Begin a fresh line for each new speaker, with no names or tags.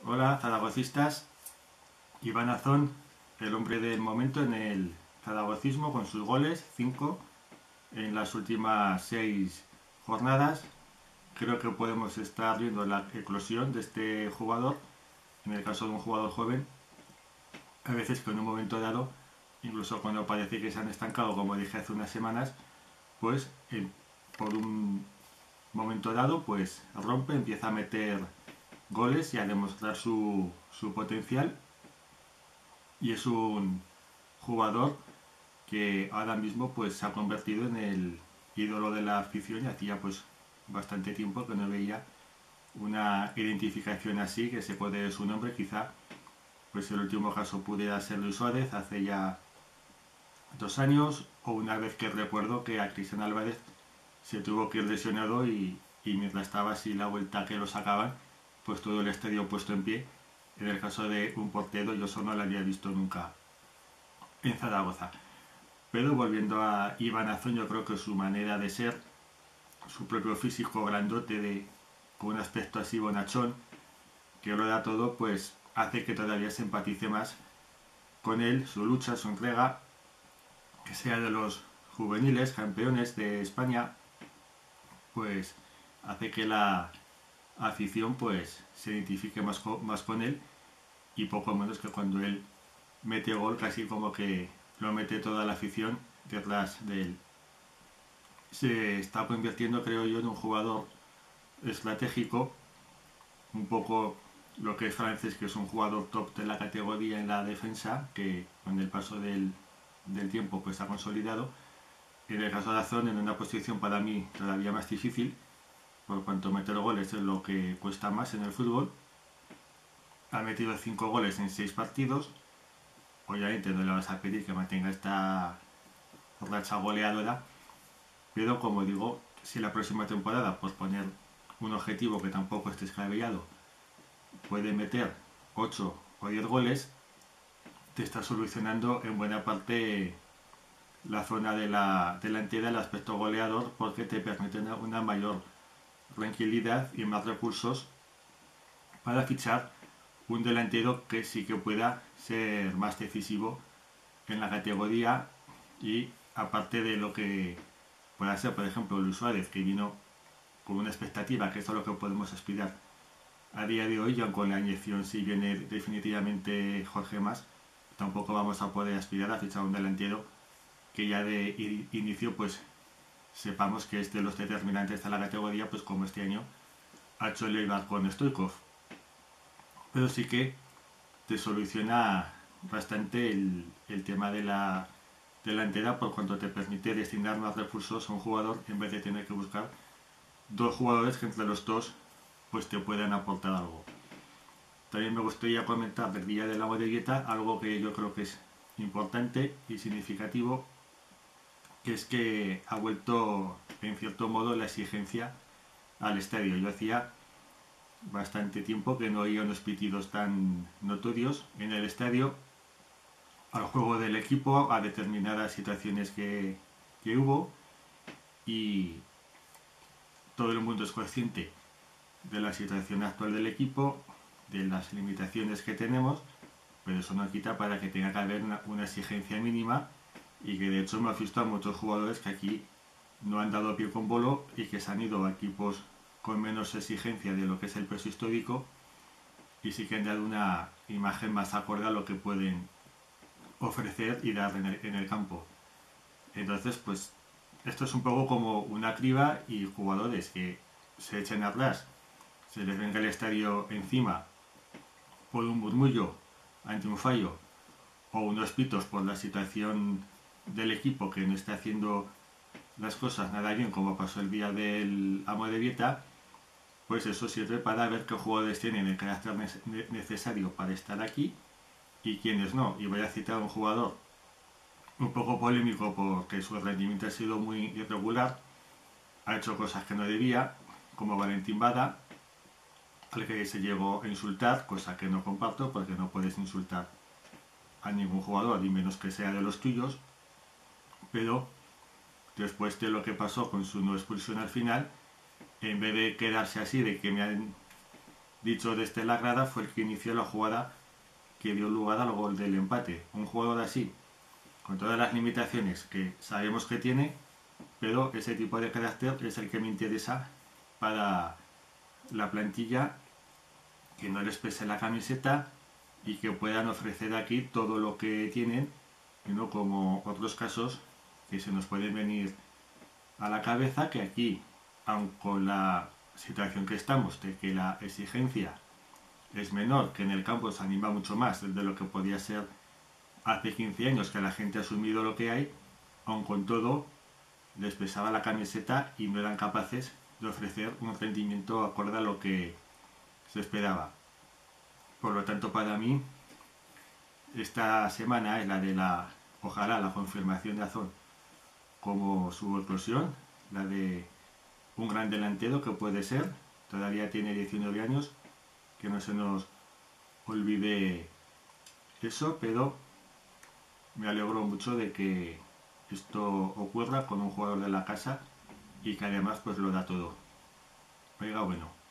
Hola, zaragocistas. Iván Azón, el hombre del momento en el zaragocismo con sus goles, 5 en las últimas 6 jornadas. Creo que podemos estar viendo la eclosión de este jugador, en el caso de un jugador joven, a veces que en un momento dado, incluso cuando parece que se han estancado, como dije hace unas semanas, pues por un momento dado, pues rompe, empieza a meter goles y a demostrar su potencial, y es un jugador que ahora mismo pues se ha convertido en el ídolo de la afición, y hacía pues bastante tiempo que no veía una identificación así, que se puede su nombre. Quizá pues el último caso pudiera ser Luis Suárez hace ya 2 años, o una vez que recuerdo que a Cristian Álvarez se tuvo que ir lesionado, y mientras estaba así la vuelta que lo sacaban, pues todo el estadio puesto en pie. En el caso de un portero, yo eso no lo había visto nunca en Zaragoza. Pero volviendo a Iván Azón, yo creo que su manera de ser, su propio físico grandote, con un aspecto así bonachón, que lo da todo, pues hace que todavía se empatice más con él, su lucha, su entrega, que sea de los juveniles campeones de España, pues hace que la afición pues se identifique más con él, y poco menos que cuando él mete gol, casi como que lo mete toda la afición detrás de él. Se está convirtiendo, creo yo, en un jugador estratégico, un poco lo que es Francés, que es un jugador top de la categoría en la defensa, que con el paso del tiempo pues ha consolidado. En el caso de Azón, en una posición para mí todavía más difícil, por cuanto meter goles es lo que cuesta más en el fútbol. Ha metido 5 goles en 6 partidos. Obviamente no le vas a pedir que mantenga esta racha goleadora, pero como digo, si la próxima temporada, por poner un objetivo que tampoco esté descabellado, puede meter 8 o 10 goles, te está solucionando en buena parte la zona de la delantera, el aspecto goleador, porque te permite una mayor tranquilidad y más recursos para fichar un delantero que sí que pueda ser más decisivo en la categoría. Y aparte de lo que pueda ser, por ejemplo, Luis Suárez, que vino con una expectativa, que es a lo que podemos aspirar a día de hoy, y aunque con la inyección si viene definitivamente Jorge Mas, tampoco vamos a poder aspirar a fichar un delantero que ya de inicio pues sepamos que es de los determinantes de la categoría, pues como este año ha hecho el Eibar con Stoikov. Pero sí que te soluciona bastante el tema de la delantera, por cuanto te permite destinar más recursos a un jugador en vez de tener que buscar dos jugadores que entre los dos pues te puedan aportar algo. También me gustaría comentar del día del agua de dieta algo que yo creo que es importante y significativo, que es que ha vuelto en cierto modo la exigencia al estadio. Yo hacía bastante tiempo que no oía unos pitidos tan notorios en el estadio al juego del equipo, a determinadas situaciones que hubo, y todo el mundo es consciente de la situación actual del equipo, de las limitaciones que tenemos, pero eso no quita para que tenga que haber una exigencia mínima, y que de hecho hemos visto a muchos jugadores que aquí no han dado pie con bolo y que se han ido a equipos con menos exigencia de lo que es el peso histórico, y sí que han dado una imagen más acorde a lo que pueden ofrecer y dar en el campo. Entonces, pues esto es un poco como una criba, y jugadores que se echen atrás, se les venga el estadio encima por un murmullo ante un fallo, o unos pitos por la situación del equipo que no está haciendo las cosas nada bien, como pasó el día del amo de dieta, pues eso sirve para ver qué jugadores tienen el carácter necesario para estar aquí y quiénes no. Y voy a citar a un jugador un poco polémico porque su rendimiento ha sido muy irregular, ha hecho cosas que no debía, como Valentín Bada, al que se llegó a insultar, cosa que no comparto, porque no puedes insultar a ningún jugador, y menos que sea de los tuyos. Pero después de lo que pasó con su no expulsión al final, en vez de quedarse así de que dicho desde la grada, fue el que inició la jugada que dio lugar al gol del empate. Un jugador así, con todas las limitaciones que sabemos que tiene, pero ese tipo de carácter es el que me interesa para la plantilla, que no les pese la camiseta y que puedan ofrecer aquí todo lo que tienen, y no como otros casos que se nos pueden venir a la cabeza, que aquí, aun con la situación que estamos, de que la exigencia es menor, que en el campo se anima mucho más de lo que podía ser hace 15 años, que la gente ha asumido lo que hay, aun con todo les pesaba la camiseta y no eran capaces de ofrecer un rendimiento acorde a lo que se esperaba. Por lo tanto, para mí, esta semana es la de ojalá, la confirmación de Azón como su eclosión, la de un gran delantero que puede ser, todavía tiene 19 años, que no se nos olvide eso, pero me alegro mucho de que esto ocurra con un jugador de la casa y que además pues lo da todo. Oiga, bueno.